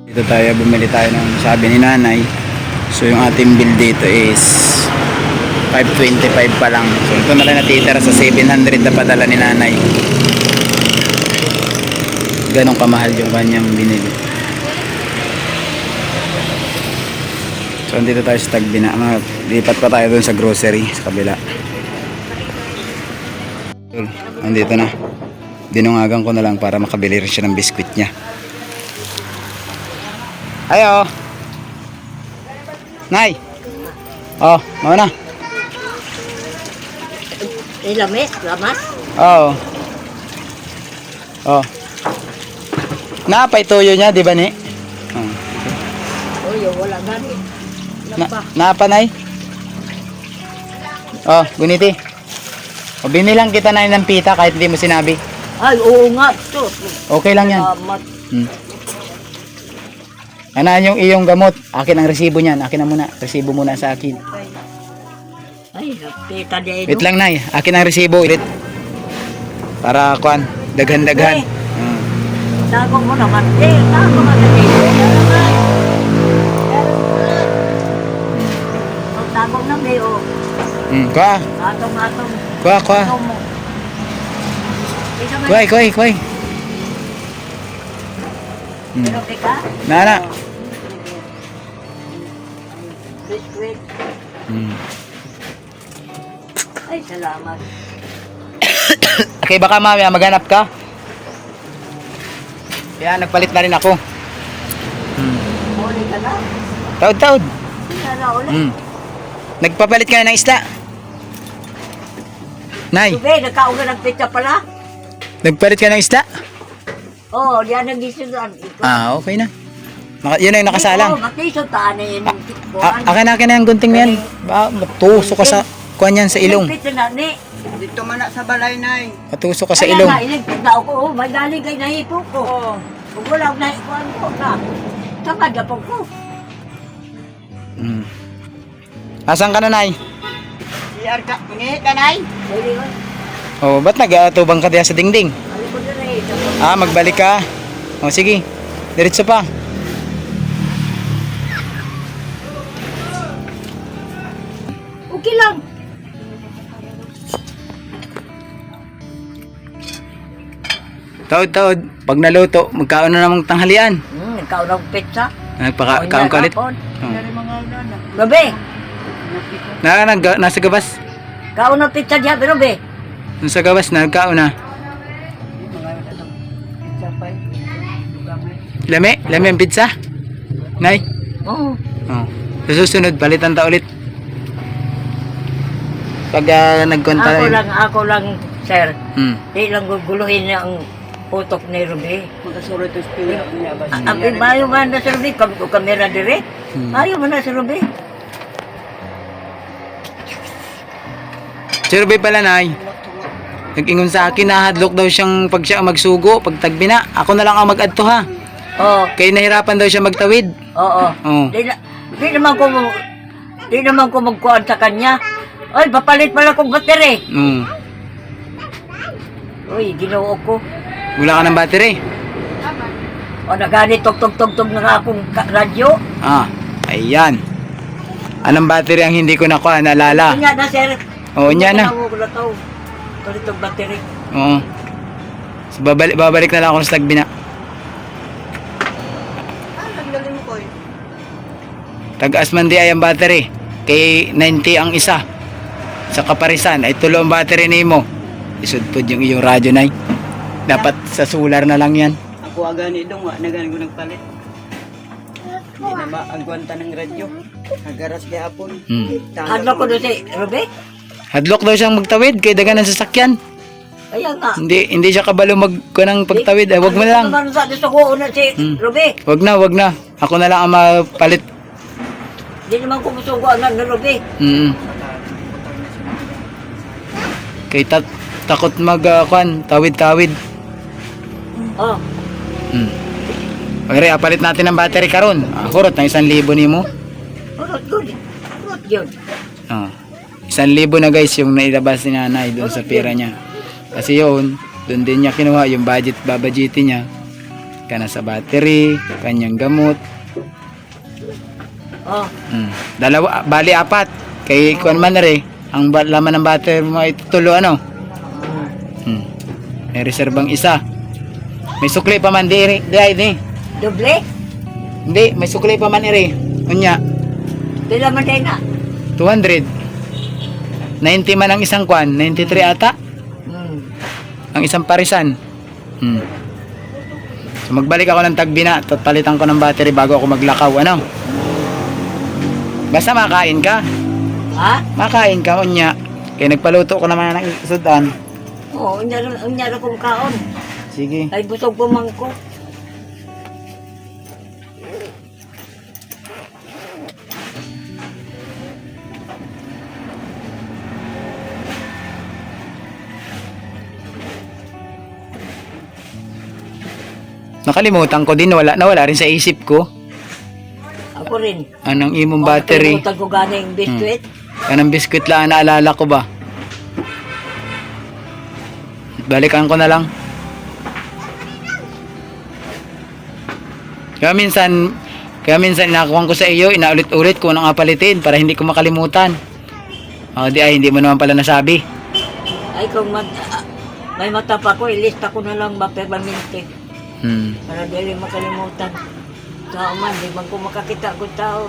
Dito tayo, bumili tayo ng sabi ni nanay. So yung ating bill dito is 525 pa lang. So ito na lang natitira sa 700 na padala ni nanay. Ganong kamahal yung kanyang binili. So dito tayo sa Tagpina. Lipat pa tayo dun sa grocery sa kabila. Andito na. Dinungagan ko na lang para makabili rin siya ng biskwit niya. Ayo. Nay. Oh, mau na. Lamas? Oo. Oh. Napay toyo niya, di ba ni? Oh. Uy, wala gani. Napanay? Oh, guniti. O binilang kita na ng pita kahit hindi mo sinabi. Ay, oo nga. Ito. Okay lang yan. Salamat. Ano yung iyong gamot? Akin ang resibo niyan. Akin na muna. Resibo muna sa akin. Ay, pita din. Wait lang, Nay. Akin ang resibo. Ulit. Para, kuan, daghan-daghan. Tago mo naman. Tago mo naman. Tago na may o. Kuha. Atong. Kuha. Kuha. Pero ka? Nana. Biscuit. Ay, salamat. Okay, baka mamaya maghanap ka. Kaya nagpalit na rin ako. Uli ka na? Taod. Sana uli. Nagpapalit ka na ng isda. Nay, Tubig, nagkaunga ng pizza pala. nagpalit ka ng isda? Oo, diyan ang gisudan. Okay na. Yun na yung nakasalang. Oo, matiso taan na yun. Akin na yung gunting na yan. Matusok ka sa kuan yan sa ilong. Pizza na ni. Dito man na sa balay, Nay. Matusok ka sa Kaya ilong. nga, iligpit na ako. May galing kay nahipo ko. Kung wala akong nahipuan ko na. Tamad na po ko. Asan ka na, Nay? Iyar ka, ngi ka, Nay. Pwede ko. Oh, ba't nag-aatubang ka diyan sa dingding? Ano ko na rin. Magbalik ka. Sige. Diretso pa. Okay lang. Taod. Pag naluto, magkaon na namang tanghalian. Nagkaon ng pizza. Nagpakaon ka ulit. Gabi. Nasa gabas. Kaon ng pizza diya, pero be. Nasa gabas na, nagkaon na. Lami ang pizza. Nay. Oo. Oh. Sa susunod, palitan ta ulit. Pag nagkonta Ako lang, sir. Di lang guguluhin niya ang putok ni Ruby. Magkasuro ito sa pinya niya ba? Ang ibayo man na si Ruby, pag kamera dire. Ayaw mo na si Ruby. Si Ruby pala, Nay. Nag-ingon sa akin na hadlok daw siyang pag siya magsugo, pag tagbina. Ako na lang ang mag-adto ha. Oo. Kaya nahirapan daw siya magtawid. Oo. Oo. Di naman ko magkuhan sa kanya. Ay, papalit pala kong battery. Uy, ginoo ko. Wala ka ng battery. O nagani tog na nga akong radyo. Ayan. Anong battery ang hindi ko naalala? Kanya na, sir. Oo, niya na. Palit ang battery. Oo. So, babalik na lang ako sa tagbina. Tanggalin mo ko eh. Tag-as man di ay ang battery. Kay 90 ang isa. Sa kaparisan ay tulo ang battery nimo. Isudpod yung iyong radyo, Nay. Dapat sa solar na lang yan. Ako agani dong, nagan ko nagpalit. Hindi na maagwanta ng radyo. Nagaras kay hapon. Ano ko doon si Ruby? Hadlok daw siyang magtawid kay dagan ng sasakyan. Kaya nga. Hindi siya kabalo magkunang pagtawid. Wag mo na lang. Ano naman sa gusto ko una si Ruby? Wag na. Ako na lang ang mapalit. Hindi naman ko gusto ko ang ni Ruby. Kay takot tawid-tawid. Oh. Pagre, palit natin ang battery karon. Kurot ng 1,000 nimo. Good. Yun. 1,000 na guys yung nailabas ni nanay doon sa pera niya. Kasi yun, doon din niya kinuha yung babadgetin niya. Kana sa battery, kanyang gamot. Oh. Dalawa, bali 4. Kay kuan man na rin, ang laman ng battery mo ay tulo ano. May reserbang isa. May sukli pa man di Doble? Hindi, may sukli pa man iri. Unya, Pila man tayo na? 200. 90 man ang isang kwan, 93 ata. Ang isang parisan. So magbalik ako ng tagbina, palitan ko ng battery bago ako maglakaw, ano? Basta makain ka. Ha? Makain ka, unya. Kaya nagpaluto ko naman ng sudan. Oo, unya kong kaon. Sige. Ay, busog po man ko. Nakalimutan ko din, nawala rin sa isip ko. Ako rin. Anong imong battery? Nakalimutan ko gana yung biskuit. Anong biskuit lang naalala ko ba? Balikan ko na lang. Kaya minsan inakuha ko sa iyo, inaulit-ulit ko nang apalitin para hindi ko makalimutan. O di ay, hindi mo naman pala nasabi. Ay, kung may mata pa ko, ilista ko na lang ba permanente. Para dili makalimutan. Tao man, di man ko makakita ko tao.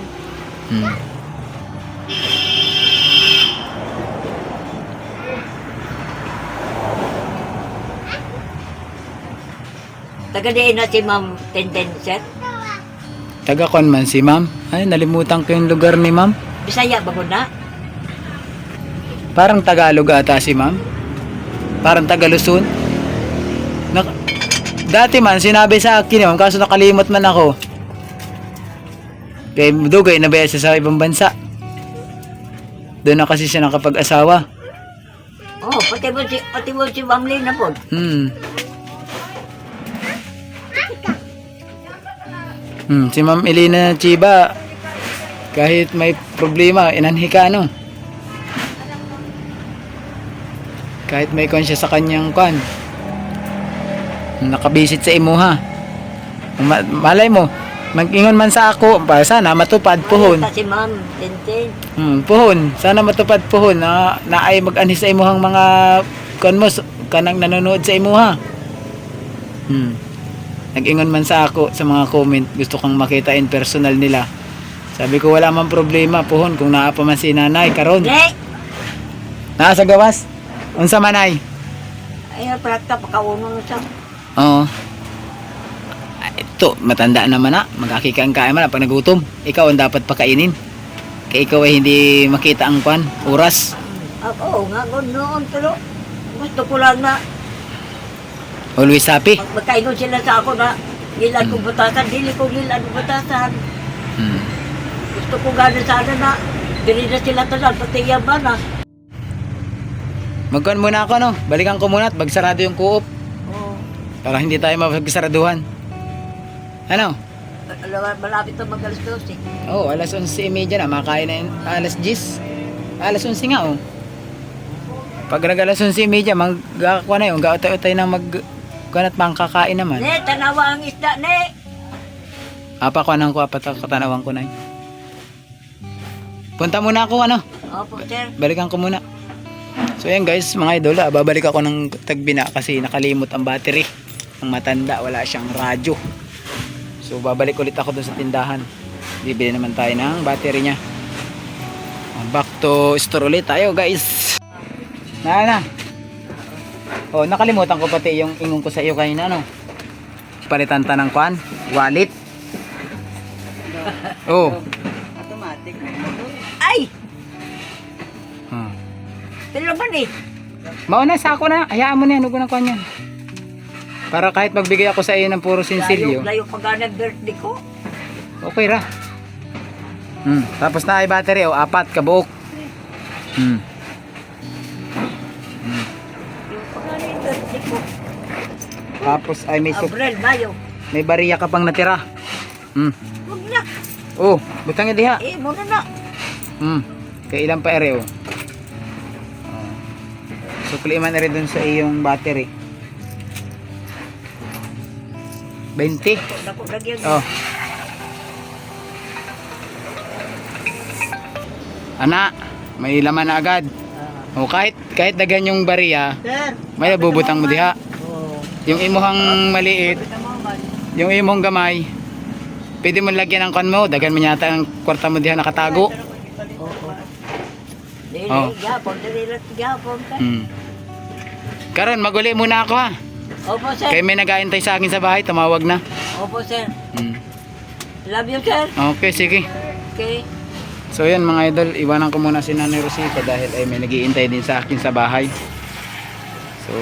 Taga diin na si Ma'am Tendenset. Taga-kon man si ma'am. Ay, nalimutan ko yung lugar ni ma'am. Bisaya ba ko na? Parang Tagalog ata si ma'am. Parang Taga-Luzon. Dati man, sinabi sa akin ma'am, kaso nakalimot man ako. Kaya dugay na ba siya sa ibang bansa. Doon na kasi siya nakapag-asawa. Oh, pati mo si Ma'am Lina po. Si Ma'am Elena Chiba, kahit may problema, inanhi ka, no? Kahit may kon siya sa kanyang kwan, nakabisit sa imuha. Malay mo, mag-ingon man sa ako, sana matupad puhon. Si Ma'am Tenten. Puhon, sana matupad puhon na ay mag-anhi sa imuhang mga kwan mo, kanang nanonood sa imuha. Nag-ingon man sa ako sa mga comment, gusto kang makita in personal nila. Sabi ko wala man problema, puhon kung naa pa man si nanay karon. Naa sa gawas? Unsa manay? Ay, prakta pakauno na siya. Oo. Ito, matanda naman na. Magkakika ang kain man pag nagutom. Ikaw ang dapat pakainin. Kaya ikaw ay hindi makita ang kwan, oras. Oo, nga noon pero gusto ko lang na Always happy. magkainon sila sa ako na gilan kong butasan, dili ko gilan kong butasan. Gusto ko gano'n sana na dili na sila tanan, pati yaman na. Magkuhan muna ako, no? Balikan ko muna at bagsarado yung co-op. Oo. Para hindi tayo mapagsaraduhan. Ano? Malapit na mag-alas 12. Oo, alas 11:30 na. Makain na yun. Alas 10. Alas 11 nga, oh. Pag nag-alas 11:30, magkakakuha na yun. Gautay-utay na kuha at kakain naman. Ne, tanawa ang isda, ne! Apakuhanan ko, katanawang ko na yun. Punta muna ako, ano? Opo, sir. Balikan ko muna. So yan guys, mga idol, babalik ako ng Tagbina kasi nakalimot ang battery. Ang matanda, wala siyang radyo. So babalik ulit ako dun sa tindahan. Bibili naman tayo ng battery niya. Back to store ulit tayo guys. Na. Oh, nakalimutan ko pati yung ingon ko sa iyo kanina, no? Palitan ta ng kwan, wallet. Oh. Automatic. Ay! Pero ba ni? Mauna sa ako na, hayaan mo na yan, huwag na kwan yan. Para kahit magbigay ako sa iyo ng puro sinsilyo. Layo pag birthday ko. Okay ra. Tapos na ay battery, oh, 4 kabuok. Yung pag birthday ko. Tapos ay Abril, Mayo. may bariya ka pang natira. Huwag na. Oh, butang nga diha. Muna na. Kailan pa ere, oh. Sukli man rin dun sa iyong battery. 20. Naku, lagyan. Oh. Ana, may laman na agad. O kahit dagan yung bariya, Sir. may nabubutang mo diha. Oo. Yung imuhang maliit, yung imong gamay, pwede mo lagyan ng kan mo, dagan mo yata ang kwarta mo diha nakatago. Oo. Dili, Oh. gapon, dili, gapon. Karon, maguli muna ako ha. Opo, sir. Kaya may nag-aantay sa akin sa bahay, tumawag na. Opo, sir. Love you, sir. Okay, sige. Okay. So yan mga idol, iwanan ko muna si Nanay Rosita dahil ay may nag-iintay din sa akin sa bahay. So,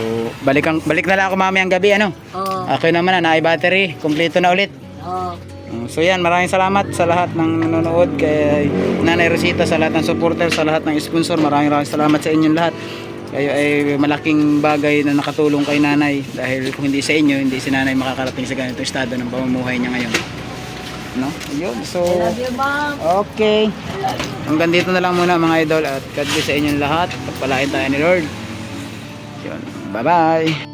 balik na lang ako mamayang gabi, ano? Oo. Okay naman na, battery, kumpleto na ulit. Oo. So yan, maraming salamat sa lahat ng nanonood, kay Nanay Rosita, sa lahat ng supporter, sa lahat ng sponsor. Maraming salamat sa inyong lahat. Kayo ay malaking bagay na nakatulong kay Nanay, dahil kung hindi sa inyo, hindi si Nanay makakarating sa ganitong estado ng pamumuhay niya ngayon. No? Ayun, so I love you, ma'am. okay. Hanggang dito na lang muna mga idol, at God bless sa inyong lahat. Pagpalain tayo ni Lord. Yun. Bye-bye.